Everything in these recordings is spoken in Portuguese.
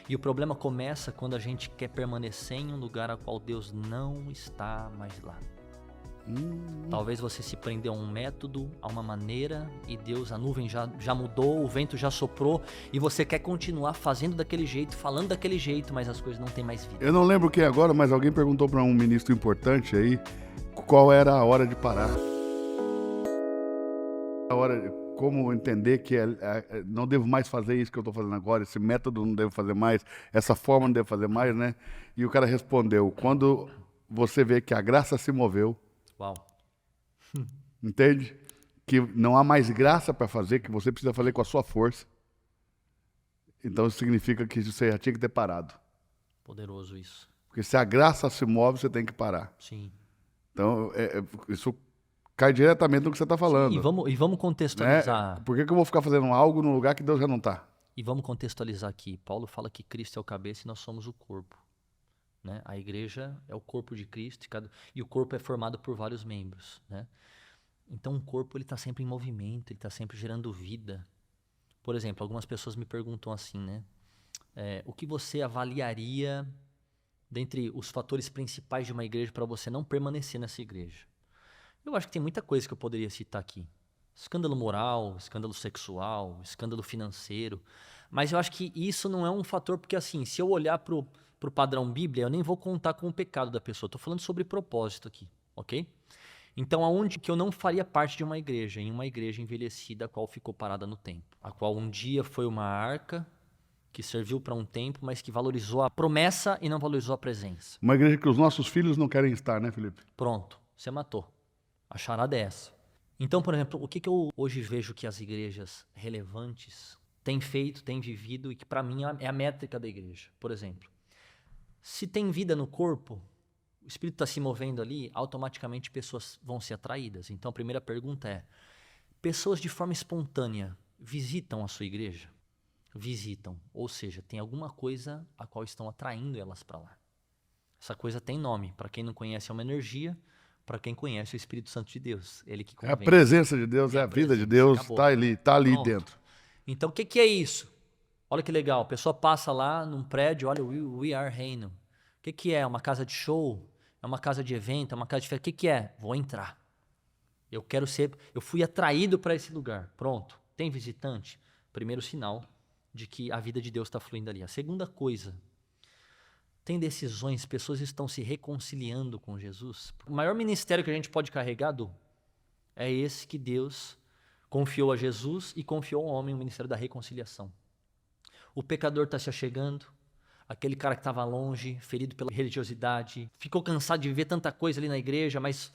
E o problema começa quando a gente quer permanecer em um lugar a qual Deus não está mais lá. Talvez você se prendeu a um método, a uma maneira, e Deus, a nuvem já mudou, o vento já soprou, e você quer continuar fazendo daquele jeito, falando daquele jeito, mas as coisas não têm mais vida. Eu não lembro quem agora, mas alguém perguntou para um ministro importante aí qual era a hora de parar. A hora, como entender que não devo mais fazer isso que eu estou fazendo agora, esse método não devo fazer mais, essa forma não devo fazer mais, né? E o cara respondeu, quando você vê que a graça se moveu, Uau. entende? Que não há mais graça para fazer, que você precisa fazer com a sua força. Então isso significa que você já tinha que ter parado. Poderoso isso. Porque se a graça se move, você tem que parar. Sim. Então isso cai diretamente no que você está falando. Sim, e vamos contextualizar. Né? Por que eu vou ficar fazendo algo no lugar que Deus já não está? E vamos contextualizar aqui. Paulo fala que Cristo é o cabeça e nós somos o corpo. Né? A igreja é o corpo de Cristo e o corpo é formado por vários membros. Né? Então o corpo está sempre em movimento, ele está sempre gerando vida. Por exemplo, algumas pessoas me perguntam assim, né? O que você avaliaria dentre os fatores principais de uma igreja para você não permanecer nessa igreja? Eu acho que tem muita coisa que eu poderia citar aqui. Escândalo moral, escândalo sexual, escândalo financeiro. Mas eu acho que isso não é um fator, porque assim, se eu olhar pro padrão Bíblia, eu nem vou contar com o pecado da pessoa. Estou falando sobre propósito aqui, ok? Então, aonde que eu não faria parte de uma igreja? Em uma igreja envelhecida, a qual ficou parada no tempo. A qual um dia foi uma arca, que serviu para um tempo, mas que valorizou a promessa e não valorizou a presença. Uma igreja que os nossos filhos não querem estar, né, Felipe? Pronto, você matou. A charada é essa. Então, por exemplo, o que eu hoje vejo que as igrejas relevantes têm feito, têm vivido, e que para mim é a métrica da igreja. Por exemplo, se tem vida no corpo, o espírito está se movendo ali, automaticamente pessoas vão ser atraídas. Então a primeira pergunta é, pessoas de forma espontânea visitam a sua igreja? Visitam, ou seja, tem alguma coisa a qual estão atraindo elas para lá. Essa coisa tem nome, para quem não conhece é uma energia, para quem conhece o Espírito Santo de Deus, ele que convence. É a presença de Deus, é a vida de Deus, está ali dentro. Então o que é isso? Olha que legal, a pessoa passa lá num prédio, olha, We Are Reino. O que é? Uma casa de show? É uma casa de evento? É uma casa de festa? O que é? Vou entrar. Eu fui atraído para esse lugar. Pronto. Tem visitante? Primeiro sinal de que a vida de Deus está fluindo ali. A segunda coisa, tem decisões, pessoas estão se reconciliando com Jesus. O maior ministério que a gente pode carregar, é esse que Deus confiou a Jesus e confiou ao homem, o ministério da reconciliação. O pecador está se achegando, aquele cara que estava longe, ferido pela religiosidade, ficou cansado de viver tanta coisa ali na igreja, mas,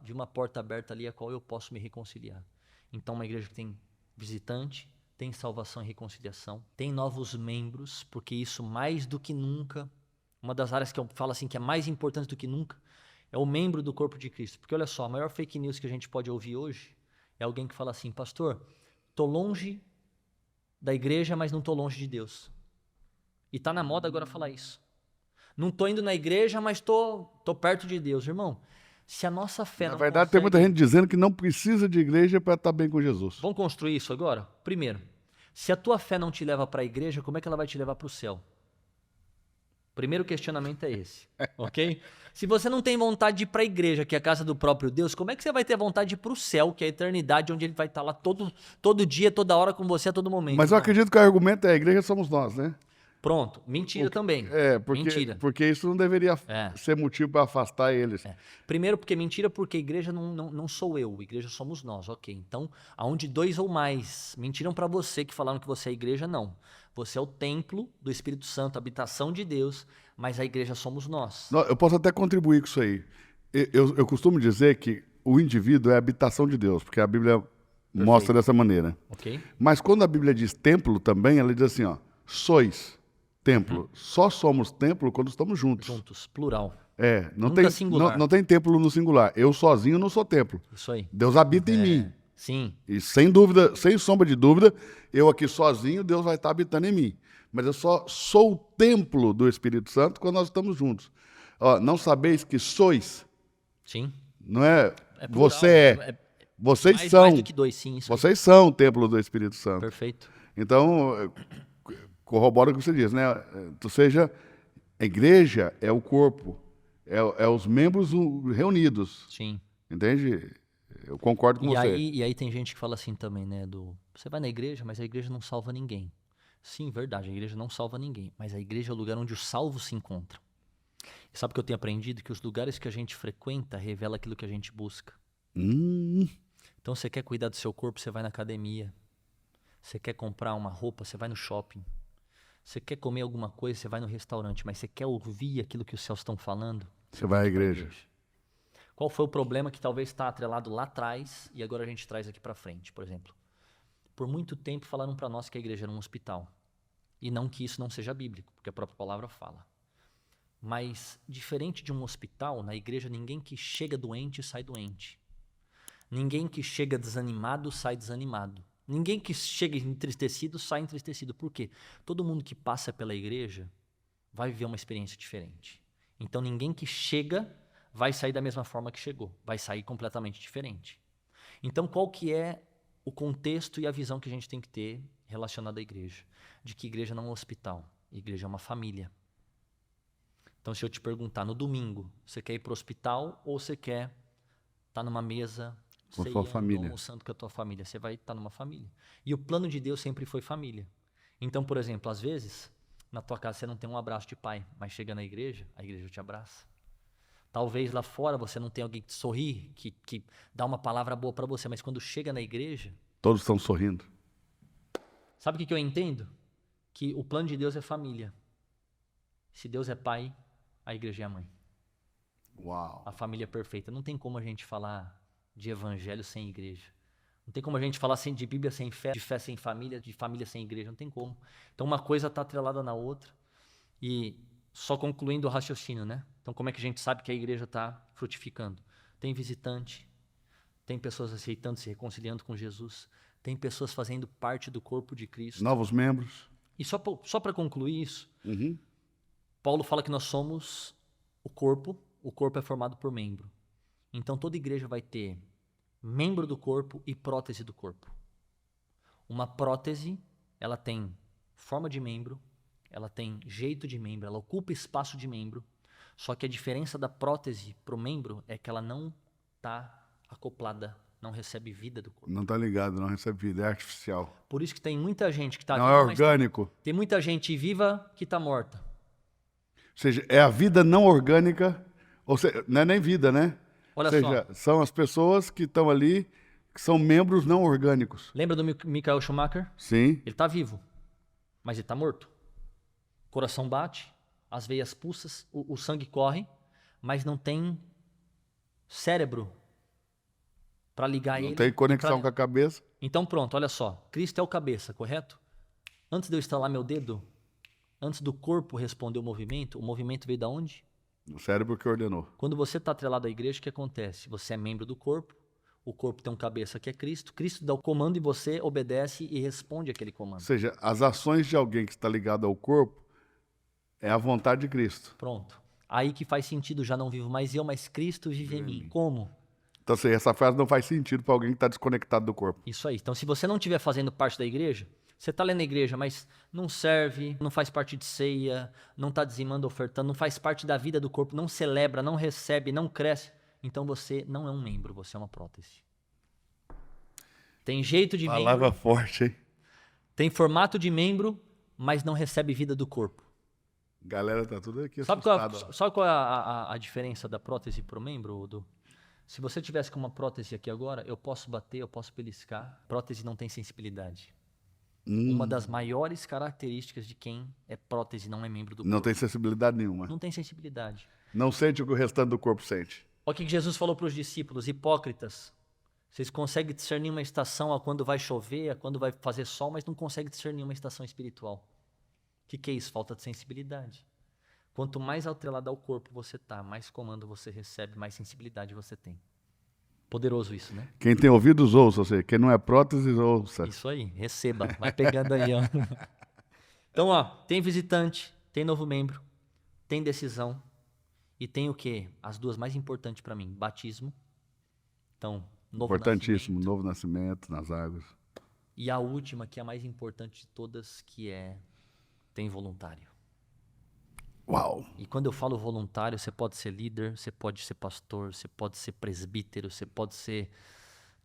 de uma porta aberta ali a qual eu posso me reconciliar. Então, uma igreja que tem visitante, tem salvação e reconciliação, tem novos membros, porque isso mais do que nunca, uma das áreas que eu falo assim que é mais importante do que nunca, é o membro do corpo de Cristo. Porque olha só, a maior fake news que a gente pode ouvir hoje é alguém que fala assim, pastor, estou longe da igreja, mas não estou longe de Deus. E está na moda agora falar isso. Não estou indo na igreja, mas estou perto de Deus. Irmão, se a nossa fé não Na verdade, consegue... tem muita gente dizendo que não precisa de igreja para estar bem com Jesus. Vamos construir isso agora? Primeiro, se a tua fé não te leva para a igreja, como é que ela vai te levar para o céu? Primeiro questionamento é esse, ok? Se você não tem vontade de ir para a igreja, que é a casa do próprio Deus, como é que você vai ter vontade de ir para o céu, que é a eternidade, onde ele vai estar lá todo dia, toda hora com você, a todo momento? Mas eu acredito que o argumento é a igreja somos nós, né? Pronto, mentira também. Mentira. Porque isso não deveria ser motivo para afastar eles. Primeiro, porque mentira, porque a igreja não sou eu, a igreja somos nós, ok. Então, aonde dois ou mais mentiram para você, que falaram que você é a igreja, não. Você é o templo do Espírito Santo, a habitação de Deus, mas a igreja somos nós. Eu posso até contribuir com isso aí. Eu costumo dizer que o indivíduo é a habitação de Deus, porque a Bíblia mostra dessa maneira. Ok. Mas quando a Bíblia diz templo também, ela diz assim, sois templo. Só somos templo quando estamos juntos. Juntos, plural. Nunca singular. Não tem templo no singular. Eu sozinho não sou templo. Isso aí. Deus habita em mim. Sim. E sem dúvida, sem sombra de dúvida, eu aqui sozinho, Deus vai estar habitando em mim. Mas eu só sou o templo do Espírito Santo quando nós estamos juntos. Não sabeis que sois? Sim. Não é? Plural, você é. Vocês são. Mais do que dois, sim. Vocês são o templo do Espírito Santo. Perfeito. Então, corrobora o que você diz, né? Ou seja, a igreja é o corpo, é os membros reunidos, Sim. entende? Eu concordo com você. E aí tem gente que fala assim também, né? Você vai na igreja, mas a igreja não salva ninguém. Sim, verdade, a igreja não salva ninguém. Mas a igreja é o lugar onde os salvos se encontram. E sabe o que eu tenho aprendido? Que os lugares que a gente frequenta revela aquilo que a gente busca. Hum, Então, você quer cuidar do seu corpo, você vai na academia. Você quer comprar uma roupa, você vai no shopping. Você quer comer alguma coisa, você vai no restaurante. Mas você quer ouvir aquilo que os céus estão falando? você vai à Vai pra igreja. Qual foi o problema que talvez está atrelado lá atrás e agora a gente traz aqui para frente, por exemplo? Por muito tempo falaram para nós que a igreja era um hospital. E não que isso não seja bíblico, porque a própria palavra fala. Mas, diferente de um hospital, na igreja ninguém que chega doente sai doente. Ninguém que chega desanimado sai desanimado. Ninguém que chega entristecido sai entristecido. Por quê? Todo mundo que passa pela igreja vai viver uma experiência diferente. Então, ninguém que chega vai sair da mesma forma que chegou. Vai sair completamente diferente. Então, qual que é o contexto e a visão que a gente tem que ter relacionada à igreja? De que igreja não é um hospital, igreja é uma família. Então, se eu te perguntar, no domingo, você quer ir para o hospital ou você quer estar numa mesa Com a sua ceando, família. almoçando com a tua família? Você vai estar numa família. E o plano de Deus sempre foi família. Então, por exemplo, às vezes, na tua casa você não tem um abraço de pai, mas chega na igreja, a igreja te abraça. Talvez lá fora você não tenha alguém que te sorri, que dá uma palavra boa para você, mas quando chega na igreja, Todos estão sorrindo. sabe o que eu entendo? Que o plano de Deus é família. Se Deus é pai, a igreja é a mãe. Uau. A família é perfeita. Não tem como a gente falar de evangelho sem igreja. Não tem como a gente falar de Bíblia sem fé, de fé sem família, de família sem igreja. Não tem como. Então uma coisa está atrelada na outra. E só concluindo o raciocínio, né? Então como é que a gente sabe que a igreja está frutificando? Tem visitante, tem pessoas aceitando, se reconciliando com Jesus, tem pessoas fazendo parte do corpo de Cristo. Novos membros. E só para concluir isso, Uhum. Paulo fala que nós somos o corpo é formado por membro. Então toda igreja vai ter membro do corpo e prótese do corpo. Uma prótese, ela tem forma de membro, ela tem jeito de membro, ela ocupa espaço de membro, só que a diferença da prótese para o membro é que ela não está acoplada, não recebe vida do corpo. Não está ligado, não recebe vida, é artificial. Por isso que tem muita gente que está Não viva, é mas orgânico. tem muita gente viva que está morta. Ou seja, é a vida não orgânica, ou seja, não é nem vida, né? Olha ou seja, só. são as pessoas que estão ali, que são membros não orgânicos. Lembra do Michael Schumacher? Sim. Ele está vivo, mas ele está morto. O coração bate, as veias pulsam, o sangue corre, mas não tem cérebro para ligar ele. Não tem conexão com a cabeça. Então pronto, olha só. Cristo é o cabeça, correto? Antes de eu estalar meu dedo, antes do corpo responder o movimento veio da onde? O cérebro que ordenou. Quando você está atrelado à igreja, o que acontece? Você é membro do corpo, o corpo tem um cabeça que é Cristo, Cristo dá o comando e você obedece e responde aquele Ou comando. seja, as ações de alguém que está ligado ao corpo é a vontade de Cristo. Pronto. Aí que faz sentido, já não vivo mais eu, mas Cristo vive em mim. Como? Então, assim, essa frase não faz sentido para alguém que está desconectado do corpo. Isso aí. Então, se você não estiver fazendo parte da igreja, você está lendo a igreja, mas não serve, não faz parte de ceia, não está dizimando, ofertando, não faz parte da vida do corpo, não celebra, não recebe, não cresce, então você não é um membro, você é uma prótese. Tem jeito de Palavra membro, forte, hein? tem formato de membro, mas não recebe vida do corpo. Galera, tá tudo aqui Sabe assustado. qual é a diferença da prótese para o membro, Odu? Se você tivesse com uma prótese aqui agora, eu posso bater, eu posso beliscar. Prótese não tem sensibilidade. Uma das maiores características de quem é prótese não é membro do corpo. Não tem sensibilidade nenhuma. Não tem sensibilidade. Não sente o que o restante do corpo sente. Olha o que Jesus falou para os discípulos, hipócritas. Vocês conseguem discernir uma estação a quando vai chover, a quando vai fazer sol, mas não conseguem discernir uma estação espiritual. O que é isso? Falta de sensibilidade. Quanto mais atrelado ao corpo você está, mais comando você recebe, mais sensibilidade você tem. Poderoso isso, né? Quem tem ouvidos, ouça. Ou seja, quem não é prótese, ouça. Isso aí, receba. Vai pegando aí, ó. Então, ó, tem visitante, tem novo membro, tem decisão e tem o quê? As duas mais importantes para mim, batismo. Então, novo Importantíssimo, nascimento. novo nascimento nas águas. E a última, que é a mais importante de todas, que é tem voluntário. Uau! E quando eu falo voluntário, você pode ser líder, você pode ser pastor, você pode ser presbítero, você pode ser...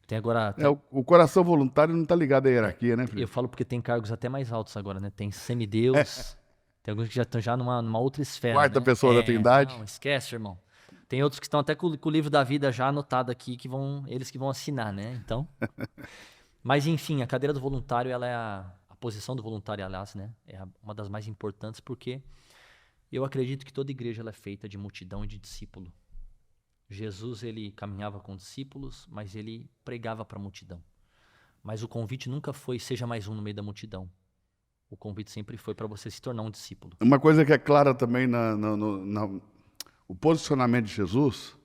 Tem agora... O coração voluntário não está ligado à hierarquia, né, Eu Felipe? falo porque tem cargos até mais altos agora, né? Tem semideus, tem alguns que já estão já numa outra esfera, Quarta né? pessoa da Trindade. Não, esquece, irmão. Tem outros que estão até com o livro da vida já anotado aqui, eles que vão assinar, né? Então... Mas, enfim, a cadeira do voluntário, ela é a posição do voluntário, aliás, né? É uma das mais importantes porque eu acredito que toda igreja ela é feita de multidão e de discípulo. Jesus, ele caminhava com discípulos, mas ele pregava para a multidão. Mas o convite nunca foi, seja mais um no meio da multidão. O convite sempre foi para você se tornar um discípulo. Uma coisa que é clara também o posicionamento de Jesus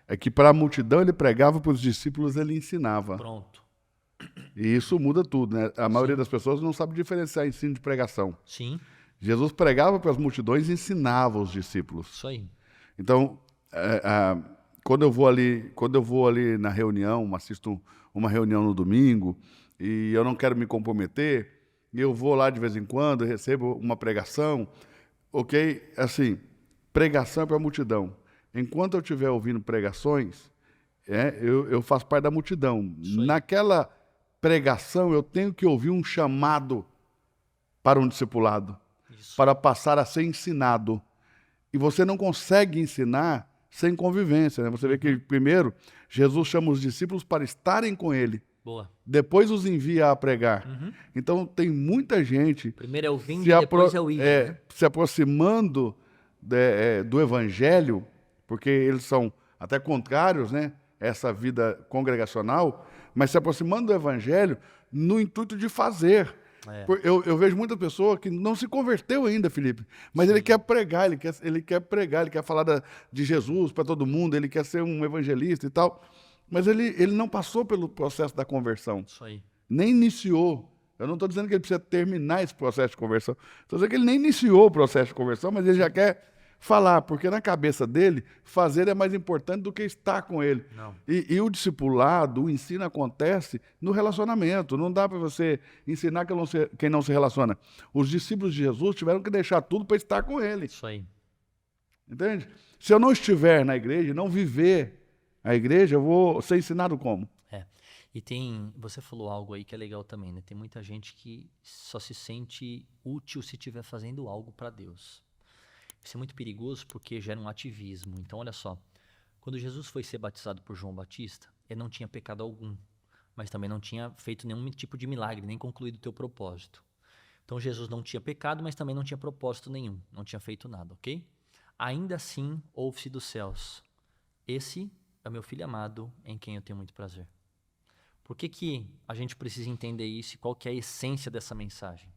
é que para a multidão ele pregava, para os discípulos ele ensinava. Pronto. E isso muda tudo, né? A maioria das pessoas não sabe diferenciar ensino de pregação. Sim, Jesus pregava para as multidões e ensinava os discípulos. isso aí. Então, quando eu vou ali na reunião, assisto uma reunião no domingo, e eu não quero me comprometer, eu vou lá de vez em quando, recebo uma pregação, ok? Assim, pregação é para a multidão. Enquanto eu estiver ouvindo pregações, eu faço parte da multidão. Naquela pregação, eu tenho que ouvir um chamado para um discipulado, para passar a ser ensinado. E você não consegue ensinar sem convivência, né? Você vê que, primeiro, Jesus chama os discípulos para estarem com ele. Boa. Depois os envia a pregar. Então, tem muita gente Primeiro é o vindo e depois é o ir. Né? se aproximando do evangelho, porque eles são até contrários, né? Essa vida congregacional, mas se aproximando do evangelho no intuito de fazer. Eu vejo muita pessoa que não se converteu ainda, Felipe, mas ele quer pregar, ele quer falar de Jesus para todo mundo, ele quer ser um evangelista e tal, mas ele não passou pelo processo da conversão. Isso aí. Nem iniciou. Eu não estou dizendo que ele precisa terminar esse processo de conversão, estou dizendo que ele nem iniciou o processo de conversão, mas ele já quer falar, porque na cabeça dele, fazer é mais importante do que estar com ele. Não. E o discipulado, o ensino acontece no relacionamento. Não dá para você ensinar quem não se relaciona. Os discípulos de Jesus tiveram que deixar tudo para estar com ele. Isso aí. Entende? Se eu não estiver na igreja, não viver a igreja, eu vou ser ensinado como? E você falou algo aí que é legal também, né? Tem muita gente que só se sente útil se estiver fazendo algo para Deus. Isso é muito perigoso porque gera um ativismo. Então, olha só, quando Jesus foi ser batizado por João Batista, ele não tinha pecado algum, mas também não tinha feito nenhum tipo de milagre, nem concluído o teu propósito. Então, Jesus não tinha pecado, mas também não tinha propósito nenhum, não tinha feito nada, ok? Ainda assim, ouve-se dos céus: esse é meu filho amado, em quem eu tenho muito prazer. Por que a gente precisa entender isso e qual que é a essência dessa mensagem?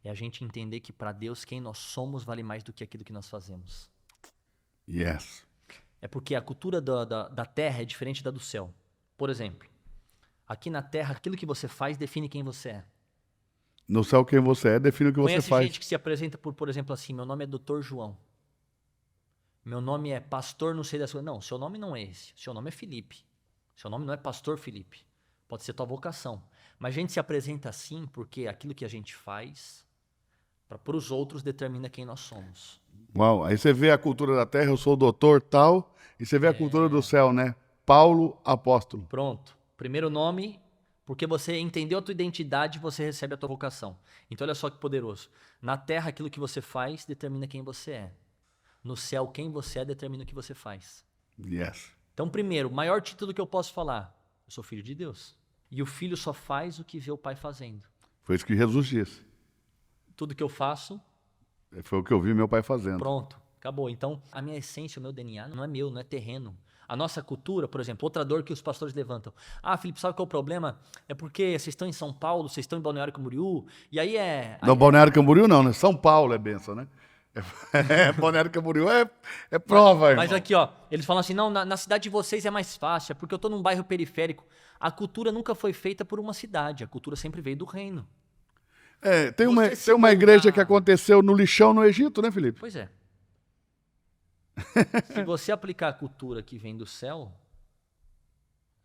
É a gente entender que para Deus quem nós somos vale mais do que aquilo que nós fazemos. Yes. É porque a cultura da terra é diferente da do céu. Por exemplo, aqui na terra, aquilo que você faz define quem você é. No céu, quem você é, define o que você faz. Conhece gente que se apresenta por exemplo, assim: meu nome é Dr. João. Meu nome é pastor, não sei das coisas. Não, seu nome não é esse. Seu nome é Felipe. Seu nome não é pastor Felipe. Pode ser tua vocação. Mas a gente se apresenta assim porque aquilo que a gente faz para os outros determina quem nós somos. Uau, aí você vê a cultura da terra, eu sou o doutor tal, e você vê a cultura do céu, né? Paulo, apóstolo. Pronto. Primeiro nome, porque você entendeu a tua identidade, você recebe a tua vocação. Então olha só que poderoso. Na terra, aquilo que você faz determina quem você é. No céu, quem você é determina o que você faz. Yes. Então, primeiro, o maior título que eu posso falar: eu sou filho de Deus. E o filho só faz o que vê o pai fazendo. Foi isso que Jesus disse. Tudo que eu faço, foi o que eu vi meu pai fazendo. Pronto, acabou. Então, a minha essência, o meu DNA não é meu, não é terreno. A nossa cultura, por exemplo, outra dor que os pastores levantam: ah, Felipe, sabe qual é o problema? É porque vocês estão em São Paulo, vocês estão em Balneário Camboriú, e aí Não, Balneário Camboriú não, né? São Paulo é benção, né? Balneário Camboriú é prova, irmão. Mas aqui, ó, eles falam assim: não, na cidade de vocês é mais fácil, é porque eu tô num bairro periférico. A cultura nunca foi feita por uma cidade, a cultura sempre veio do reino. Tem uma igreja que aconteceu no lixão no Egito, né, Felipe? Pois é. Se você aplicar a cultura que vem do céu,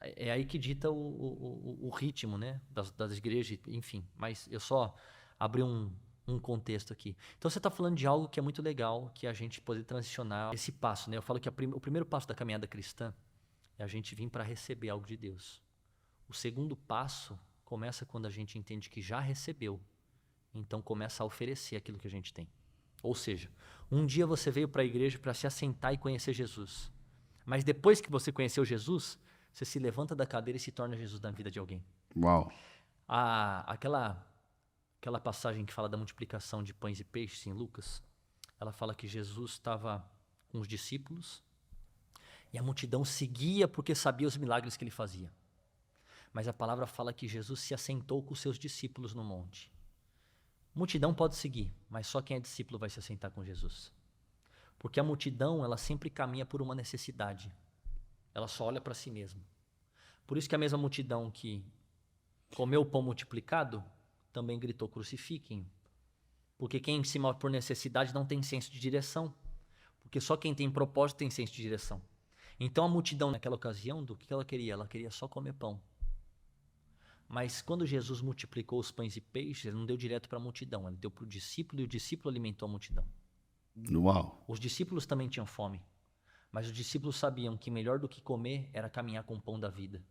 é aí que dita o ritmo, né, das igrejas, enfim. Mas eu só abri um um contexto aqui. Então você está falando de algo que é muito legal, que a gente poder transicionar esse passo, né? Eu falo que o primeiro passo da caminhada cristã é a gente vir para receber algo de Deus. O segundo passo começa quando a gente entende que já recebeu, então começa a oferecer aquilo que a gente tem. Ou seja, um dia você veio para a igreja para se assentar e conhecer Jesus, mas depois que você conheceu Jesus, você se levanta da cadeira e se torna Jesus na vida de alguém. Uau. Aquela passagem que fala da multiplicação de pães e peixes em Lucas, ela fala que Jesus estava com os discípulos e a multidão seguia porque sabia os milagres que ele fazia. Mas a palavra fala que Jesus se assentou com os seus discípulos no monte. Multidão pode seguir, mas só quem é discípulo vai se assentar com Jesus. Porque a multidão, ela sempre caminha por uma necessidade. Ela só olha para si mesma. Por isso que a mesma multidão que comeu o pão multiplicado também gritou: crucifiquem. Porque quem se move por necessidade não tem senso de direção. Porque só quem tem propósito tem senso de direção. Então a multidão naquela ocasião, do que ela queria? Ela queria só comer pão. Mas quando Jesus multiplicou os pães e peixes, ele não deu direto para a multidão, ele deu para o discípulo e o discípulo alimentou a multidão. Uau. Os discípulos também tinham fome, mas os discípulos sabiam que melhor do que comer era caminhar com o pão da vida.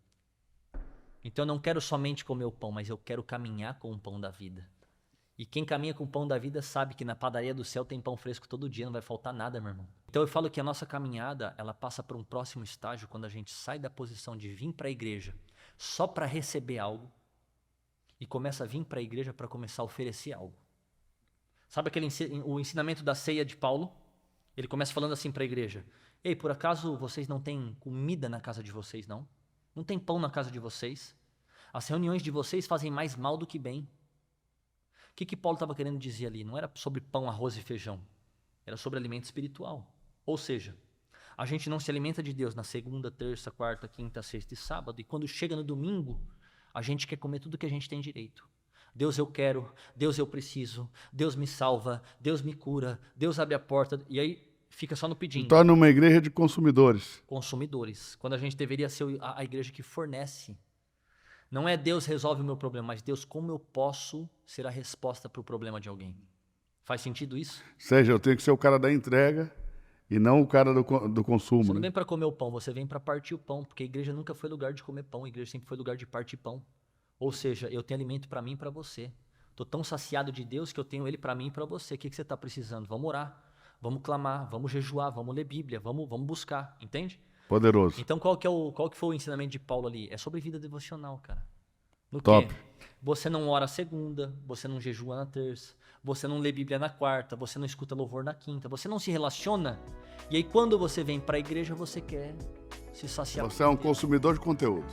Então eu não quero somente comer o pão, mas eu quero caminhar com o pão da vida. E quem caminha com o pão da vida sabe que na padaria do céu tem pão fresco todo dia, não vai faltar nada, meu irmão. Então eu falo que a nossa caminhada, ela passa por um próximo estágio quando a gente sai da posição de vir para a igreja só para receber algo e começa a vir para a igreja para começar a oferecer algo. Sabe o ensinamento da ceia de Paulo? Ele começa falando assim para a igreja: ei, por acaso vocês não têm comida na casa de vocês, não? Não tem pão na casa de vocês? As reuniões de vocês fazem mais mal do que bem. O que Paulo estava querendo dizer ali? Não era sobre pão, arroz e feijão. Era sobre alimento espiritual. Ou seja, a gente não se alimenta de Deus na segunda, terça, quarta, quinta, sexta e sábado. E quando chega no domingo, a gente quer comer tudo que a gente tem direito. Deus eu quero, Deus eu preciso, Deus me salva, Deus me cura, Deus abre a porta. E aí fica só no pedindo. Torna uma igreja de consumidores. Consumidores. Quando a gente deveria ser a igreja que fornece. Não é Deus resolve o meu problema, mas Deus, como eu posso ser a resposta para o problema de alguém? Faz sentido isso? Ou seja, eu tenho que ser o cara da entrega e não o cara do consumo. Você não vem para comer o pão, você vem para partir o pão, porque a igreja nunca foi lugar de comer pão, a igreja sempre foi lugar de partir pão. Ou seja, eu tenho alimento para mim e para você. Estou tão saciado de Deus que eu tenho ele para mim e para você. O que você está precisando? Vamos orar, vamos clamar, vamos jejuar, vamos ler Bíblia, vamos buscar, entende? Poderoso. Então qual que foi o ensinamento de Paulo ali? É sobre vida devocional, cara. No Top. quê? Você não ora segunda, você não jejua na terça, você não lê Bíblia na quarta, você não escuta louvor na quinta, você não se relaciona. E aí quando você vem para a igreja, você quer se saciar. Você é um consumidor de conteúdo.